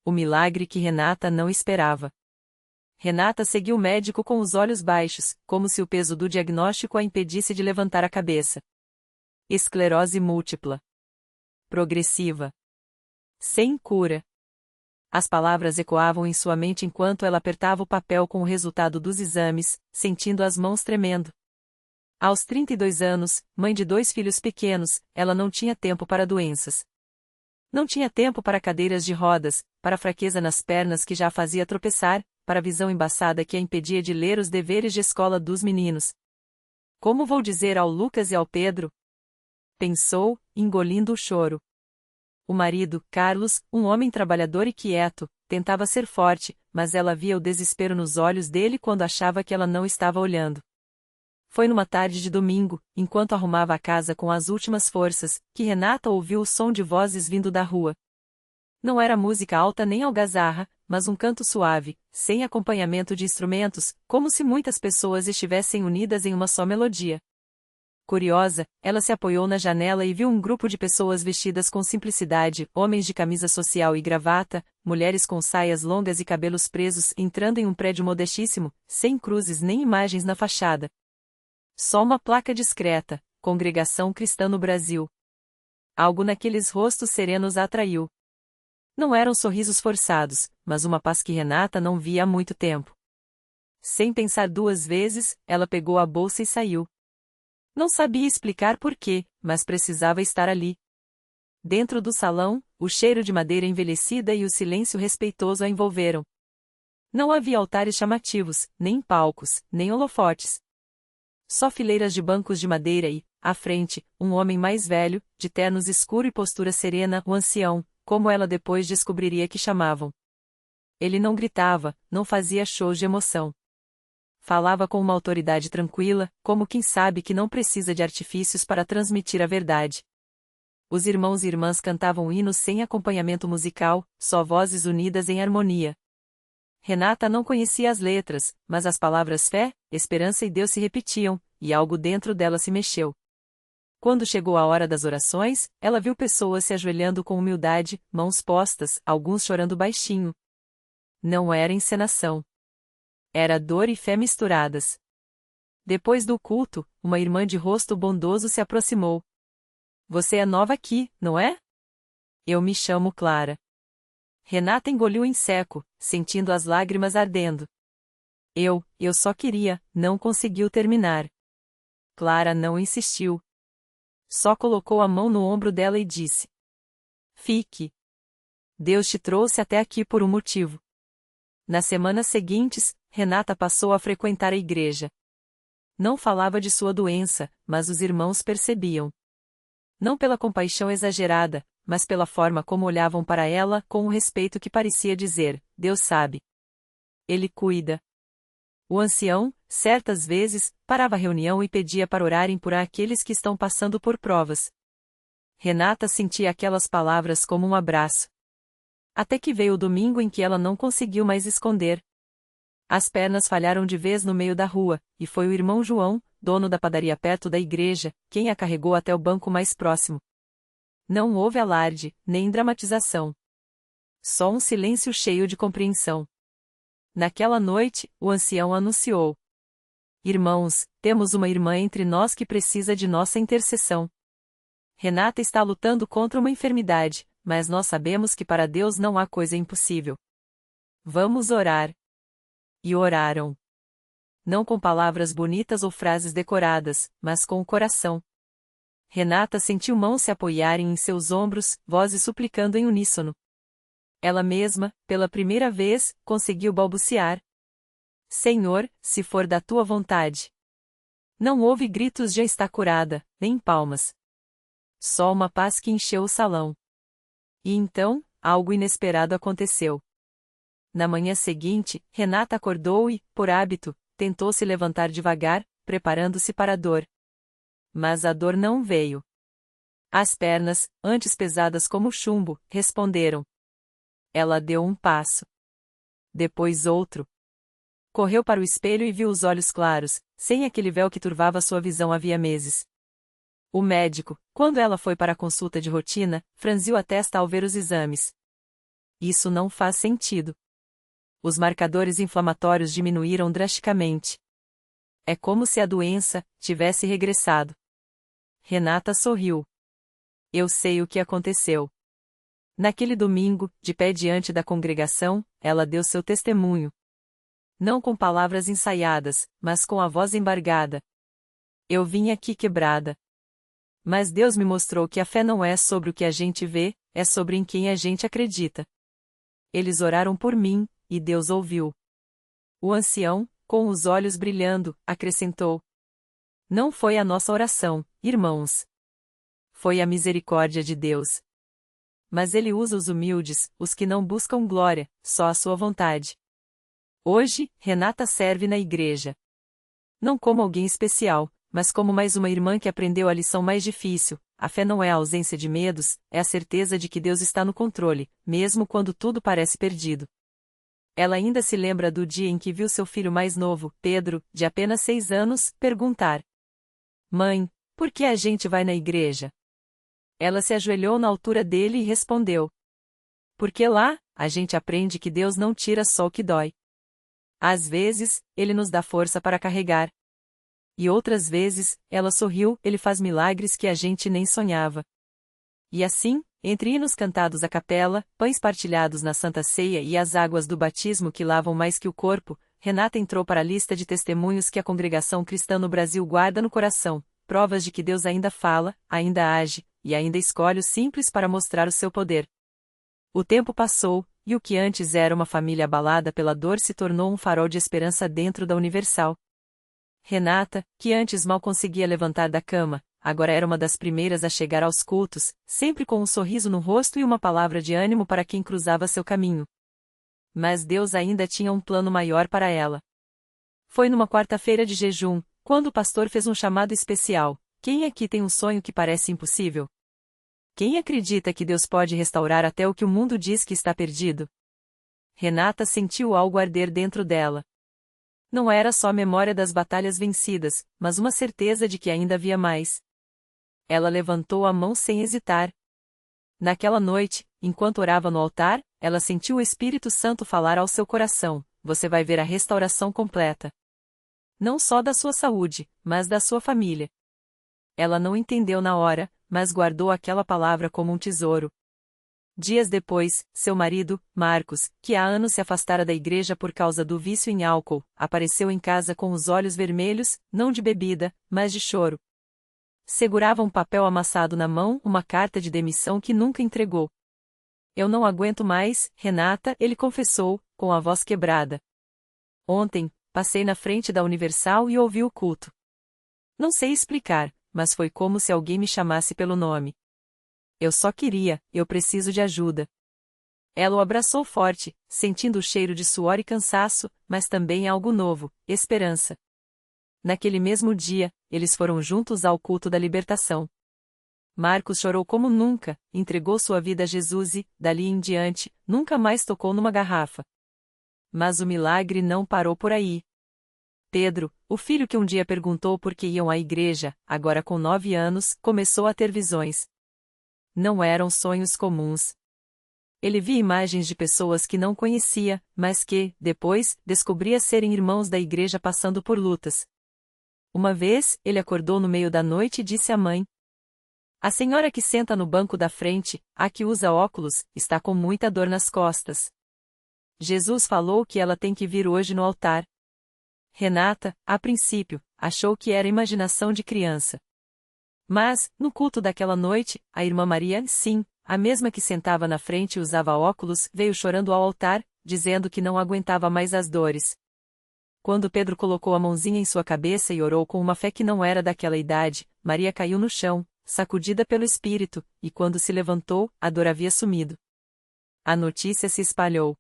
O milagre que Renata não esperava. Renata seguiu o médico com os olhos baixos, como se o peso do diagnóstico a impedisse de levantar a cabeça. Esclerose múltipla. Progressiva. Sem cura. As palavras ecoavam em sua mente enquanto ela apertava o papel com o resultado dos exames, sentindo as mãos tremendo. Aos 32 anos, mãe de 2 filhos pequenos, ela não tinha tempo para doenças. Não tinha tempo para cadeiras de rodas, para a fraqueza nas pernas que já a fazia tropeçar, para a visão embaçada que a impedia de ler os deveres de escola dos meninos. Como vou dizer ao Lucas e ao Pedro? Pensou, engolindo o choro. O marido, Carlos, um homem trabalhador e quieto, tentava ser forte, mas ela via o desespero nos olhos dele quando achava que ela não estava olhando. Foi numa tarde de domingo, enquanto arrumava a casa com as últimas forças, que Renata ouviu o som de vozes vindo da rua. Não era música alta nem algazarra, mas um canto suave, sem acompanhamento de instrumentos, como se muitas pessoas estivessem unidas em uma só melodia. Curiosa, ela se apoiou na janela e viu um grupo de pessoas vestidas com simplicidade, homens de camisa social e gravata, mulheres com saias longas e cabelos presos entrando em um prédio modestíssimo, sem cruzes nem imagens na fachada. Só uma placa discreta, Congregação Cristã no Brasil. Algo naqueles rostos serenos a atraiu. Não eram sorrisos forçados, mas uma paz que Renata não via há muito tempo. Sem pensar 2 vezes, ela pegou a bolsa e saiu. Não sabia explicar por quê, mas precisava estar ali. Dentro do salão, o cheiro de madeira envelhecida e o silêncio respeitoso a envolveram. Não havia altares chamativos, nem palcos, nem holofotes. Só fileiras de bancos de madeira e, à frente, um homem mais velho, de ternos escuro e postura serena, o ancião, como ela depois descobriria que chamavam. Ele não gritava, não fazia shows de emoção. Falava com uma autoridade tranquila, como quem sabe que não precisa de artifícios para transmitir a verdade. Os irmãos e irmãs cantavam hinos sem acompanhamento musical, só vozes unidas em harmonia. Renata não conhecia as letras, mas as palavras fé, esperança e Deus se repetiam, e algo dentro dela se mexeu. Quando chegou a hora das orações, ela viu pessoas se ajoelhando com humildade, mãos postas, alguns chorando baixinho. Não era encenação. Era dor e fé misturadas. Depois do culto, uma irmã de rosto bondoso se aproximou. Você é nova aqui, não é? Eu me chamo Clara. Renata engoliu em seco, sentindo as lágrimas ardendo. Eu só queria, não conseguiu terminar. Clara não insistiu. Só colocou a mão no ombro dela e disse: Fique. Deus te trouxe até aqui por um motivo. Nas semanas seguintes, Renata passou a frequentar a igreja. Não falava de sua doença, mas os irmãos percebiam. Não pela compaixão exagerada, mas pela forma como olhavam para ela com um respeito que parecia dizer: Deus sabe. Ele cuida. O ancião, certas vezes, parava a reunião e pedia para orarem por aqueles que estão passando por provas. Renata sentia aquelas palavras como um abraço. Até que veio o domingo em que ela não conseguiu mais esconder. As pernas falharam de vez no meio da rua, e foi o irmão João, dono da padaria perto da igreja, quem a carregou até o banco mais próximo. Não houve alarde, nem dramatização. Só um silêncio cheio de compreensão. Naquela noite, o ancião anunciou: Irmãos, temos uma irmã entre nós que precisa de nossa intercessão. Renata está lutando contra uma enfermidade, mas nós sabemos que para Deus não há coisa impossível. Vamos orar. E oraram. Não com palavras bonitas ou frases decoradas, mas com o coração. Renata sentiu mãos se apoiarem em seus ombros, vozes suplicando em uníssono. Ela mesma, pela primeira vez, conseguiu balbuciar: Senhor, se for da tua vontade. Não houve gritos de está curada, nem palmas. Só uma paz que encheu o salão. E então, algo inesperado aconteceu. Na manhã seguinte, Renata acordou e, por hábito, tentou se levantar devagar, preparando-se para a dor. Mas a dor não veio. As pernas, antes pesadas como chumbo, responderam. Ela deu um passo. Depois outro. Correu para o espelho e viu os olhos claros, sem aquele véu que turvava sua visão havia meses. O médico, quando ela foi para a consulta de rotina, franziu a testa ao ver os exames. Isso não faz sentido. Os marcadores inflamatórios diminuíram drasticamente. É como se a doença tivesse regressado. Renata sorriu. Eu sei o que aconteceu. Naquele domingo, de pé diante da congregação, ela deu seu testemunho. Não com palavras ensaiadas, mas com a voz embargada. Eu vim aqui quebrada. Mas Deus me mostrou que a fé não é sobre o que a gente vê, é sobre em quem a gente acredita. Eles oraram por mim, e Deus ouviu. O ancião, com os olhos brilhando, acrescentou: Não foi a nossa oração, irmãos. Foi a misericórdia de Deus. Mas Ele usa os humildes, os que não buscam glória, só a sua vontade. Hoje, Renata serve na igreja. Não como alguém especial, mas como mais uma irmã que aprendeu a lição mais difícil. A fé não é a ausência de medos, é a certeza de que Deus está no controle, mesmo quando tudo parece perdido. Ela ainda se lembra do dia em que viu seu filho mais novo, Pedro, de apenas 6 anos, perguntar: Mãe, por que a gente vai na igreja? Ela se ajoelhou na altura dele e respondeu: Porque lá, a gente aprende que Deus não tira só o que dói. Às vezes, Ele nos dá força para carregar. E outras vezes, ela sorriu, Ele faz milagres que a gente nem sonhava. E assim, entre hinos cantados à capela, pães partilhados na Santa Ceia e as águas do batismo que lavam mais que o corpo, Renata entrou para a lista de testemunhos que a congregação cristã no Brasil guarda no coração, provas de que Deus ainda fala, ainda age, e ainda escolhe os simples para mostrar o seu poder. O tempo passou, e o que antes era uma família abalada pela dor se tornou um farol de esperança dentro da Universal. Renata, que antes mal conseguia levantar da cama, agora era uma das primeiras a chegar aos cultos, sempre com um sorriso no rosto e uma palavra de ânimo para quem cruzava seu caminho. Mas Deus ainda tinha um plano maior para ela. Foi numa quarta-feira de jejum, quando o pastor fez um chamado especial: Quem aqui tem um sonho que parece impossível? Quem acredita que Deus pode restaurar até o que o mundo diz que está perdido? Renata sentiu algo arder dentro dela. Não era só a memória das batalhas vencidas, mas uma certeza de que ainda havia mais. Ela levantou a mão sem hesitar. Naquela noite, enquanto orava no altar, ela sentiu o Espírito Santo falar ao seu coração: Você vai ver a restauração completa. Não só da sua saúde, mas da sua família. Ela não entendeu na hora, mas guardou aquela palavra como um tesouro. Dias depois, seu marido, Marcos, que há anos se afastara da igreja por causa do vício em álcool, apareceu em casa com os olhos vermelhos, não de bebida, mas de choro. Segurava um papel amassado na mão, uma carta de demissão que nunca entregou. Eu não aguento mais, Renata, ele confessou, com a voz quebrada. Ontem, passei na frente da Universal e ouvi o culto. Não sei explicar, mas foi como se alguém me chamasse pelo nome. Eu preciso de ajuda. Ela o abraçou forte, sentindo o cheiro de suor e cansaço, mas também algo novo, esperança. Naquele mesmo dia, eles foram juntos ao culto da libertação. Marcos chorou como nunca, entregou sua vida a Jesus e, dali em diante, nunca mais tocou numa garrafa. Mas o milagre não parou por aí. Pedro, o filho que um dia perguntou por que iam à igreja, agora com 9 anos, começou a ter visões. Não eram sonhos comuns. Ele via imagens de pessoas que não conhecia, mas que, depois, descobria serem irmãos da igreja passando por lutas. Uma vez, ele acordou no meio da noite e disse à mãe: A senhora que senta no banco da frente, a que usa óculos, está com muita dor nas costas. Jesus falou que ela tem que vir hoje no altar. Renata, a princípio, achou que era imaginação de criança. Mas, no culto daquela noite, a irmã Maria, sim, a mesma que sentava na frente e usava óculos, veio chorando ao altar, dizendo que não aguentava mais as dores. Quando Pedro colocou a mãozinha em sua cabeça e orou com uma fé que não era daquela idade, Maria caiu no chão, sacudida pelo espírito, e quando se levantou, a dor havia sumido. A notícia se espalhou.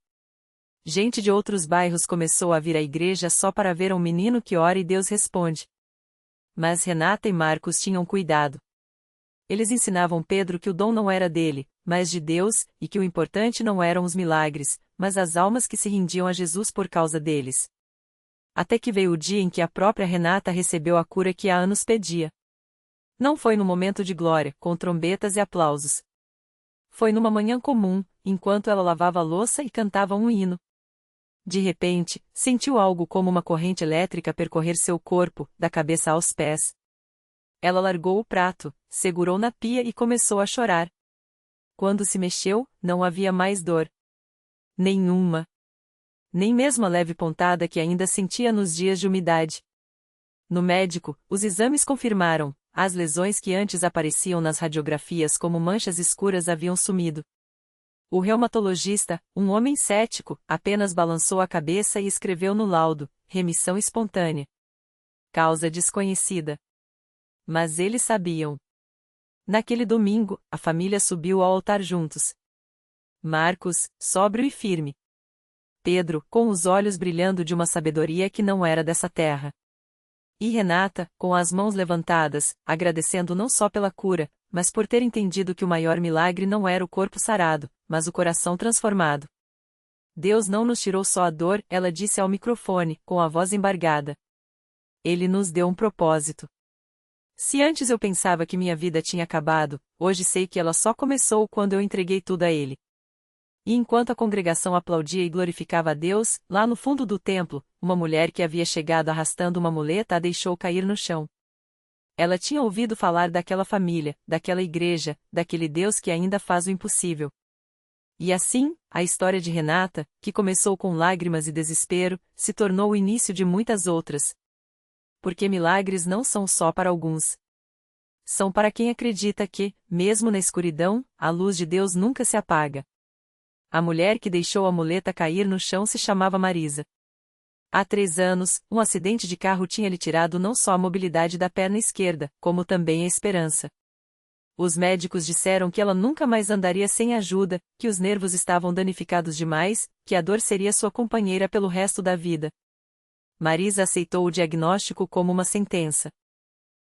Gente de outros bairros começou a vir à igreja só para ver um menino que ora e Deus responde. Mas Renata e Marcos tinham cuidado. Eles ensinavam Pedro que o dom não era dele, mas de Deus, e que o importante não eram os milagres, mas as almas que se rendiam a Jesus por causa deles. Até que veio o dia em que a própria Renata recebeu a cura que há anos pedia. Não foi no momento de glória, com trombetas e aplausos. Foi numa manhã comum, enquanto ela lavava a louça e cantava um hino. De repente, sentiu algo como uma corrente elétrica percorrer seu corpo, da cabeça aos pés. Ela largou o prato, segurou na pia e começou a chorar. Quando se mexeu, não havia mais dor. Nenhuma. Nem mesmo a leve pontada que ainda sentia nos dias de umidade. No médico, os exames confirmaram, as lesões que antes apareciam nas radiografias como manchas escuras haviam sumido. O reumatologista, um homem cético, apenas balançou a cabeça e escreveu no laudo: remissão espontânea. Causa desconhecida. Mas eles sabiam. Naquele domingo, a família subiu ao altar juntos. Marcos, sóbrio e firme. Pedro, com os olhos brilhando de uma sabedoria que não era dessa terra. E Renata, com as mãos levantadas, agradecendo não só pela cura, mas por ter entendido que o maior milagre não era o corpo sarado, mas o coração transformado. Deus não nos tirou só a dor, ela disse ao microfone, com a voz embargada. Ele nos deu um propósito. Se antes eu pensava que minha vida tinha acabado, hoje sei que ela só começou quando eu entreguei tudo a Ele. E enquanto a congregação aplaudia e glorificava a Deus, lá no fundo do templo, uma mulher que havia chegado arrastando uma muleta a deixou cair no chão. Ela tinha ouvido falar daquela família, daquela igreja, daquele Deus que ainda faz o impossível. E assim, a história de Renata, que começou com lágrimas e desespero, se tornou o início de muitas outras. Porque milagres não são só para alguns. São para quem acredita que, mesmo na escuridão, a luz de Deus nunca se apaga. A mulher que deixou a muleta cair no chão se chamava Marisa. Há 3 anos, um acidente de carro tinha lhe tirado não só a mobilidade da perna esquerda, como também a esperança. Os médicos disseram que ela nunca mais andaria sem ajuda, que os nervos estavam danificados demais, que a dor seria sua companheira pelo resto da vida. Marisa aceitou o diagnóstico como uma sentença.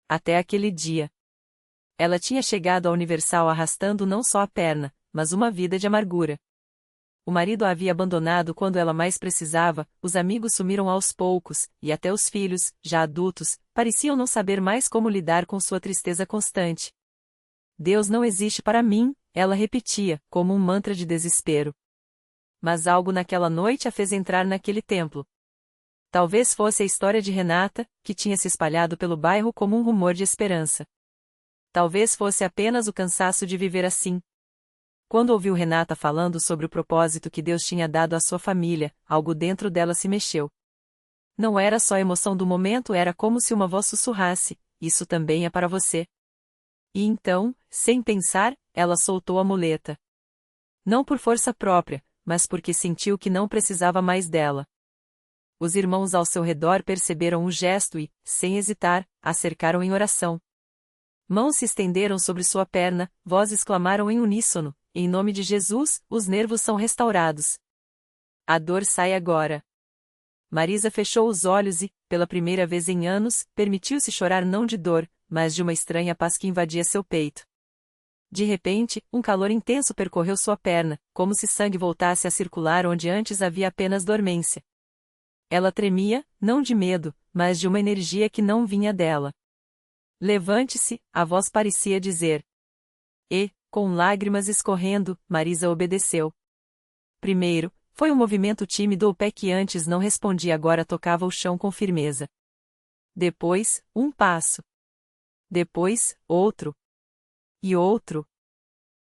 Até aquele dia. Ela tinha chegado à Universal arrastando não só a perna, mas uma vida de amargura. O marido a havia abandonado quando ela mais precisava, os amigos sumiram aos poucos, e até os filhos, já adultos, pareciam não saber mais como lidar com sua tristeza constante. Deus não existe para mim, ela repetia, como um mantra de desespero. Mas algo naquela noite a fez entrar naquele templo. Talvez fosse a história de Renata, que tinha se espalhado pelo bairro como um rumor de esperança. Talvez fosse apenas o cansaço de viver assim. Quando ouviu Renata falando sobre o propósito que Deus tinha dado à sua família, algo dentro dela se mexeu. Não era só a emoção do momento, era como se uma voz sussurrasse: isso também é para você. E então, sem pensar, ela soltou a muleta. Não por força própria, mas porque sentiu que não precisava mais dela. Os irmãos ao seu redor perceberam o gesto e, sem hesitar, a cercaram em oração. Mãos se estenderam sobre sua perna, vozes clamaram em uníssono: em nome de Jesus, os nervos são restaurados. A dor sai agora. Marisa fechou os olhos e, pela primeira vez em anos, permitiu-se chorar não de dor, mas de uma estranha paz que invadia seu peito. De repente, um calor intenso percorreu sua perna, como se sangue voltasse a circular onde antes havia apenas dormência. Ela tremia, não de medo, mas de uma energia que não vinha dela. Levante-se, a voz parecia dizer. E, com lágrimas escorrendo, Marisa obedeceu. Primeiro, foi um movimento tímido, o pé que antes não respondia agora tocava o chão com firmeza. Depois, um passo. Depois, outro. E outro.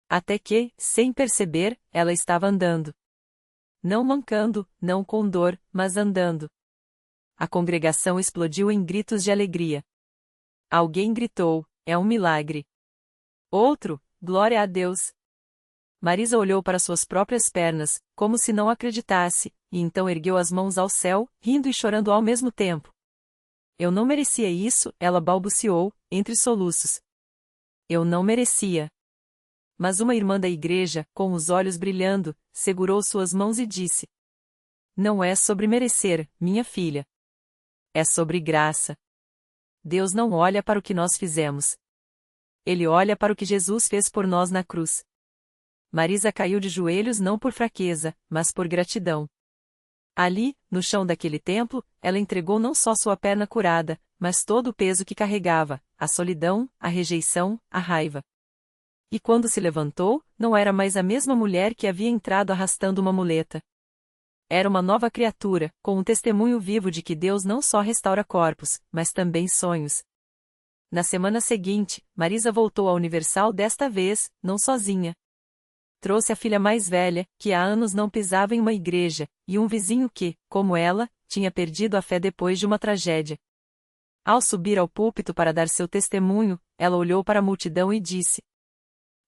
Até que, sem perceber, ela estava andando. Não mancando, não com dor, mas andando. A congregação explodiu em gritos de alegria. Alguém gritou: é um milagre. Outro: glória a Deus. Marisa olhou para suas próprias pernas, como se não acreditasse, e então ergueu as mãos ao céu, rindo e chorando ao mesmo tempo. Eu não merecia isso, ela balbuciou, entre soluços. Eu não merecia. Mas uma irmã da igreja, com os olhos brilhando, segurou suas mãos e disse: não é sobre merecer, minha filha. É sobre graça. Deus não olha para o que nós fizemos. Ele olha para o que Jesus fez por nós na cruz. Marisa caiu de joelhos não por fraqueza, mas por gratidão. Ali, no chão daquele templo, ela entregou não só sua perna curada, mas todo o peso que carregava, a solidão, a rejeição, a raiva. E quando se levantou, não era mais a mesma mulher que havia entrado arrastando uma muleta. Era uma nova criatura, com um testemunho vivo de que Deus não só restaura corpos, mas também sonhos. Na semana seguinte, Marisa voltou à Universal desta vez, não sozinha. Trouxe a filha mais velha, que há anos não pisava em uma igreja, e um vizinho que, como ela, tinha perdido a fé depois de uma tragédia. Ao subir ao púlpito para dar seu testemunho, ela olhou para a multidão e disse: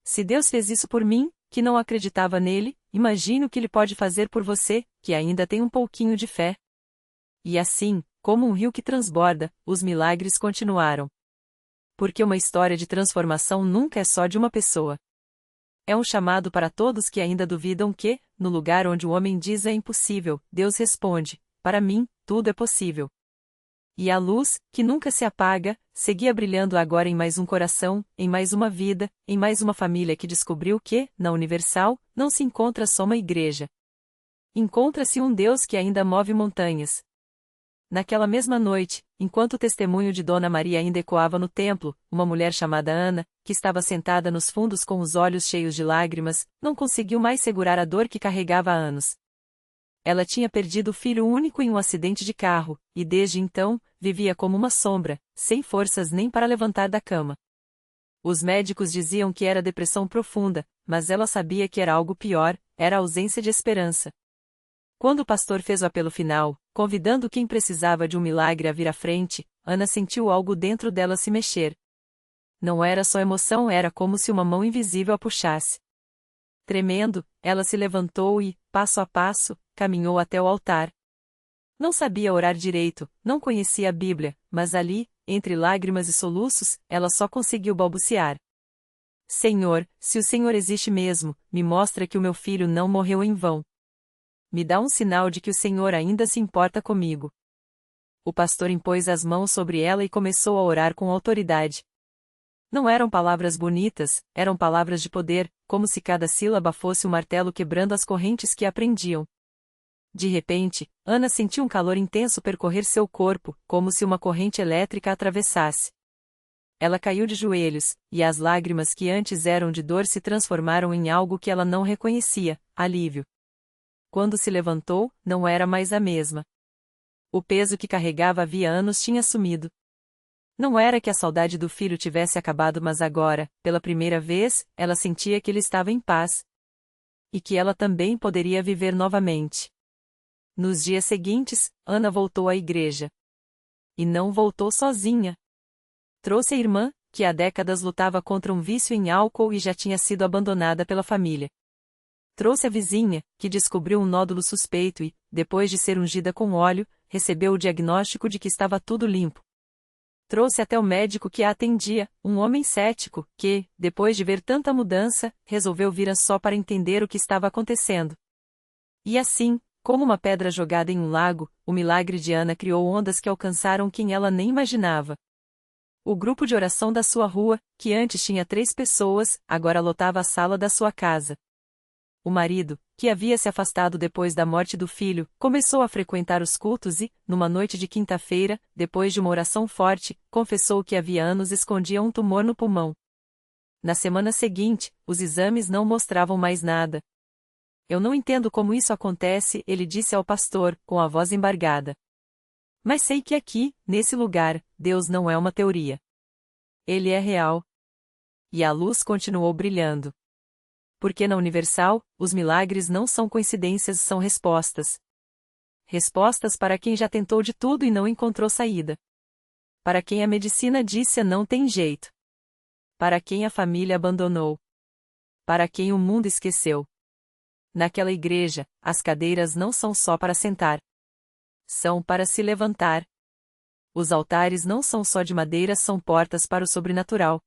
Se Deus fez isso por mim, que não acreditava nele, imagine o que ele pode fazer por você, que ainda tem um pouquinho de fé. E assim, como um rio que transborda, os milagres continuaram. Porque uma história de transformação nunca é só de uma pessoa. É um chamado para todos que ainda duvidam que, no lugar onde o homem diz é impossível, Deus responde: para mim, tudo é possível. E a luz, que nunca se apaga, seguia brilhando agora em mais um coração, em mais uma vida, em mais uma família que descobriu que, na Universal, não se encontra só uma igreja. Encontra-se um Deus que ainda move montanhas. Naquela mesma noite, enquanto o testemunho de Dona Maria ainda ecoava no templo, uma mulher chamada Ana, que estava sentada nos fundos com os olhos cheios de lágrimas, não conseguiu mais segurar a dor que carregava há anos. Ela tinha perdido o filho único em um acidente de carro, e desde então, vivia como uma sombra, sem forças nem para levantar da cama. Os médicos diziam que era depressão profunda, mas ela sabia que era algo pior, era a ausência de esperança. Quando o pastor fez o apelo final, convidando quem precisava de um milagre a vir à frente, Ana sentiu algo dentro dela se mexer. Não era só emoção, era como se uma mão invisível a puxasse. Tremendo, ela se levantou e, passo a passo, caminhou até o altar. Não sabia orar direito, não conhecia a Bíblia, mas ali, entre lágrimas e soluços, ela só conseguiu balbuciar: Senhor, se o Senhor existe mesmo, me mostra que o meu filho não morreu em vão. Me dá um sinal de que o Senhor ainda se importa comigo. O pastor impôs as mãos sobre ela e começou a orar com autoridade. Não eram palavras bonitas, eram palavras de poder, como se cada sílaba fosse um martelo quebrando as correntes que a prendiam. De repente, Ana sentiu um calor intenso percorrer seu corpo, como se uma corrente elétrica a atravessasse. Ela caiu de joelhos, e as lágrimas que antes eram de dor se transformaram em algo que ela não reconhecia: alívio. Quando se levantou, não era mais a mesma. O peso que carregava havia anos tinha sumido. Não era que a saudade do filho tivesse acabado, mas agora, pela primeira vez, ela sentia que ele estava em paz. E que ela também poderia viver novamente. Nos dias seguintes, Ana voltou à igreja. E não voltou sozinha. Trouxe a irmã, que há décadas lutava contra um vício em álcool e já tinha sido abandonada pela família. Trouxe a vizinha, que descobriu um nódulo suspeito e, depois de ser ungida com óleo, recebeu o diagnóstico de que estava tudo limpo. Trouxe até o médico que a atendia, um homem cético, que, depois de ver tanta mudança, resolveu vir só para entender o que estava acontecendo. E assim, como uma pedra jogada em um lago, o milagre de Ana criou ondas que alcançaram quem ela nem imaginava. O grupo de oração da sua rua, que antes tinha 3 pessoas, agora lotava a sala da sua casa. O marido, que havia se afastado depois da morte do filho, começou a frequentar os cultos e, numa noite de quinta-feira, depois de uma oração forte, confessou que havia anos escondia um tumor no pulmão. Na semana seguinte, os exames não mostravam mais nada. Eu não entendo como isso acontece, ele disse ao pastor, com a voz embargada. Mas sei que aqui, nesse lugar, Deus não é uma teoria. Ele é real. E a luz continuou brilhando. Porque na Universal, os milagres não são coincidências, são respostas. Respostas para quem já tentou de tudo e não encontrou saída. Para quem a medicina disse não tem jeito. Para quem a família abandonou. Para quem o mundo esqueceu. Naquela igreja, as cadeiras não são só para sentar. São para se levantar. Os altares não são só de madeira, são portas para o sobrenatural.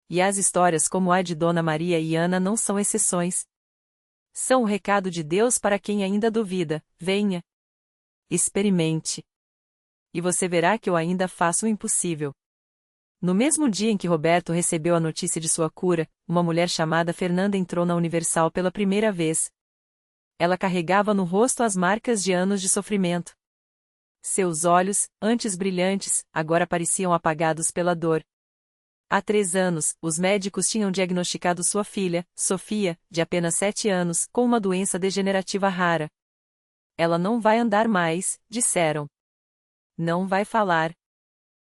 E as histórias como a de Dona Maria e Ana não são exceções. São o recado de Deus para quem ainda duvida: venha. Experimente. E você verá que eu ainda faço o impossível. No mesmo dia em que Roberto recebeu a notícia de sua cura, uma mulher chamada Fernanda entrou na Universal pela primeira vez. Ela carregava no rosto as marcas de anos de sofrimento. Seus olhos, antes brilhantes, agora pareciam apagados pela dor. Há 3 anos, os médicos tinham diagnosticado sua filha, Sofia, de apenas 7 anos, com uma doença degenerativa rara. Ela não vai andar mais, disseram. Não vai falar.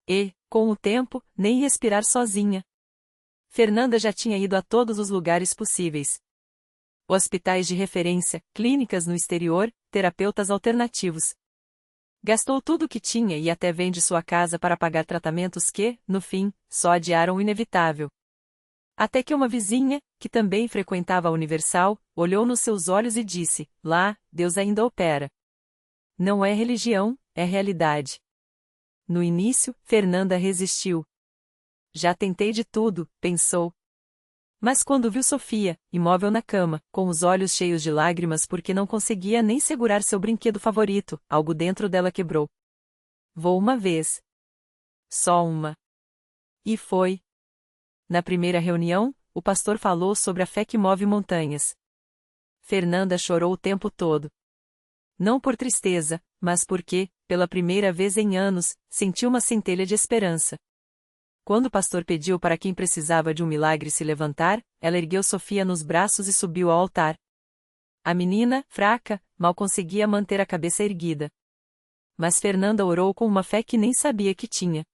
E, com o tempo, nem respirar sozinha. Fernanda já tinha ido a todos os lugares possíveis. Hospitais de referência, clínicas no exterior, terapeutas alternativos. Gastou tudo o que tinha e até vende sua casa para pagar tratamentos que, no fim, só adiaram o inevitável. Até que uma vizinha, que também frequentava a Universal, olhou nos seus olhos e disse: lá, Deus ainda opera. Não é religião, é realidade. No início, Fernanda resistiu. Já tentei de tudo, pensou. Mas quando viu Sofia, imóvel na cama, com os olhos cheios de lágrimas porque não conseguia nem segurar seu brinquedo favorito, algo dentro dela quebrou. Vou uma vez. Só uma. E foi. Na primeira reunião, o pastor falou sobre a fé que move montanhas. Fernanda chorou o tempo todo. Não por tristeza, mas porque, pela primeira vez em anos, sentiu uma centelha de esperança. Quando o pastor pediu para quem precisava de um milagre se levantar, ela ergueu Sofia nos braços e subiu ao altar. A menina, fraca, mal conseguia manter a cabeça erguida. Mas Fernanda orou com uma fé que nem sabia que tinha.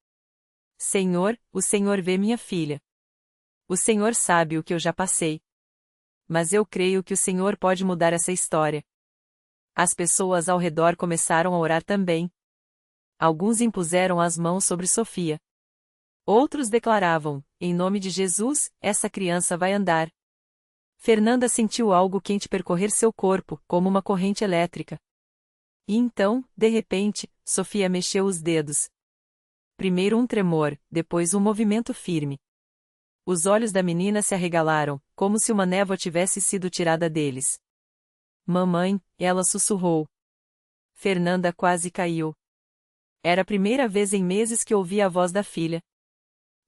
Senhor, o Senhor vê minha filha. O Senhor sabe o que eu já passei. Mas eu creio que o Senhor pode mudar essa história. As pessoas ao redor começaram a orar também. Alguns impuseram as mãos sobre Sofia. Outros declaravam: em nome de Jesus, essa criança vai andar. Fernanda sentiu algo quente percorrer seu corpo, como uma corrente elétrica. E então, de repente, Sofia mexeu os dedos. Primeiro um tremor, depois um movimento firme. Os olhos da menina se arregalaram, como se uma névoa tivesse sido tirada deles. Mamãe, ela sussurrou. Fernanda quase caiu. Era a primeira vez em meses que ouvia a voz da filha.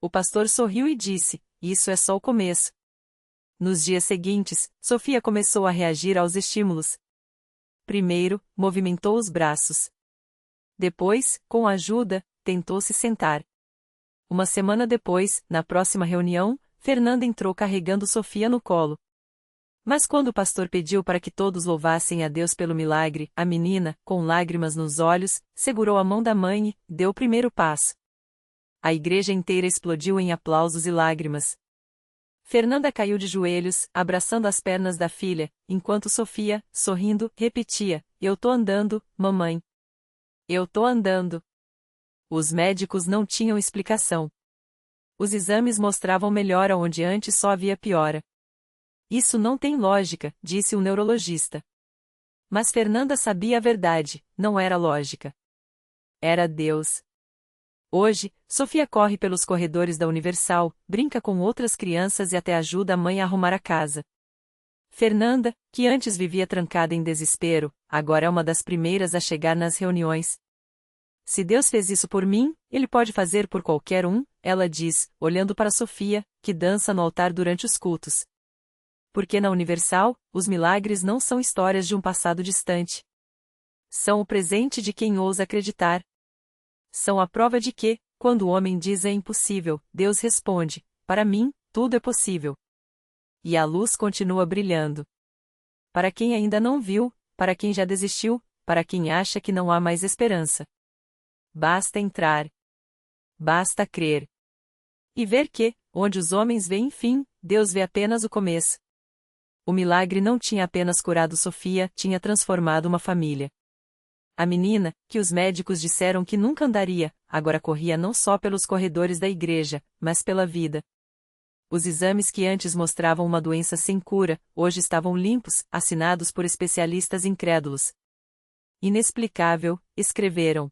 O pastor sorriu e disse: isso é só o começo. Nos dias seguintes, Sofia começou a reagir aos estímulos. Primeiro, movimentou os braços. Depois, com ajuda, tentou se sentar. Uma semana depois, na próxima reunião, Fernanda entrou carregando Sofia no colo. Mas quando o pastor pediu para que todos louvassem a Deus pelo milagre, a menina, com lágrimas nos olhos, segurou a mão da mãe e deu o primeiro passo. A igreja inteira explodiu em aplausos e lágrimas. Fernanda caiu de joelhos, abraçando as pernas da filha, enquanto Sofia, sorrindo, repetia: eu tô andando, mamãe. Eu tô andando. Os médicos não tinham explicação. Os exames mostravam melhora onde antes só havia piora. Isso não tem lógica, disse o neurologista. Mas Fernanda sabia a verdade, não era lógica. Era Deus. Hoje, Sofia corre pelos corredores da Universal, brinca com outras crianças e até ajuda a mãe a arrumar a casa. Fernanda, que antes vivia trancada em desespero, agora é uma das primeiras a chegar nas reuniões. Se Deus fez isso por mim, Ele pode fazer por qualquer um, ela diz, olhando para Sofia, que dança no altar durante os cultos. Porque na Universal, os milagres não são histórias de um passado distante. São o presente de quem ousa acreditar. São a prova de que, quando o homem diz é impossível, Deus responde: para mim, tudo é possível. E a luz continua brilhando. Para quem ainda não viu, para quem já desistiu, para quem acha que não há mais esperança. Basta entrar. Basta crer. E ver que, onde os homens veem fim, Deus vê apenas o começo. O milagre não tinha apenas curado Sofia, tinha transformado uma família. A menina, que os médicos disseram que nunca andaria, agora corria não só pelos corredores da igreja, mas pela vida. Os exames que antes mostravam uma doença sem cura, hoje estavam limpos, assinados por especialistas incrédulos. Inexplicável, escreveram.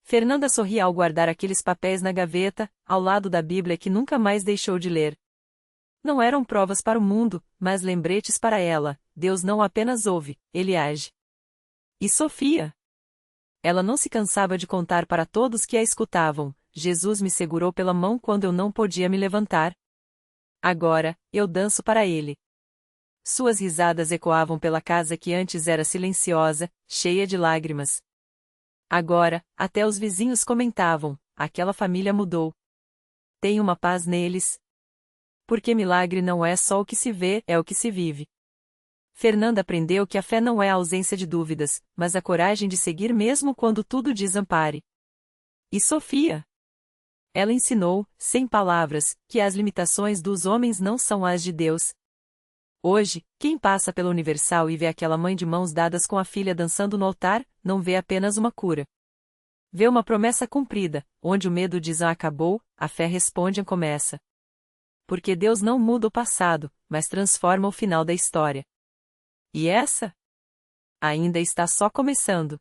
Fernanda sorria ao guardar aqueles papéis na gaveta, ao lado da Bíblia que nunca mais deixou de ler. Não eram provas para o mundo, mas lembretes para ela: Deus não apenas ouve, Ele age. E Sofia? Ela não se cansava de contar para todos que a escutavam: Jesus me segurou pela mão quando eu não podia me levantar. Agora, eu danço para Ele. Suas risadas ecoavam pela casa que antes era silenciosa, cheia de lágrimas. Agora, até os vizinhos comentavam: aquela família mudou. Tem uma paz neles. Porque milagre não é só o que se vê, é o que se vive. Fernanda aprendeu que a fé não é a ausência de dúvidas, mas a coragem de seguir mesmo quando tudo desampare. E Sofia? Ela ensinou, sem palavras, que as limitações dos homens não são as de Deus. Hoje, quem passa pela Universal e vê aquela mãe de mãos dadas com a filha dançando no altar, não vê apenas uma cura. Vê uma promessa cumprida, onde o medo diz acabou, a fé responde começa. Porque Deus não muda o passado, mas transforma o final da história. E essa? Ainda está só começando.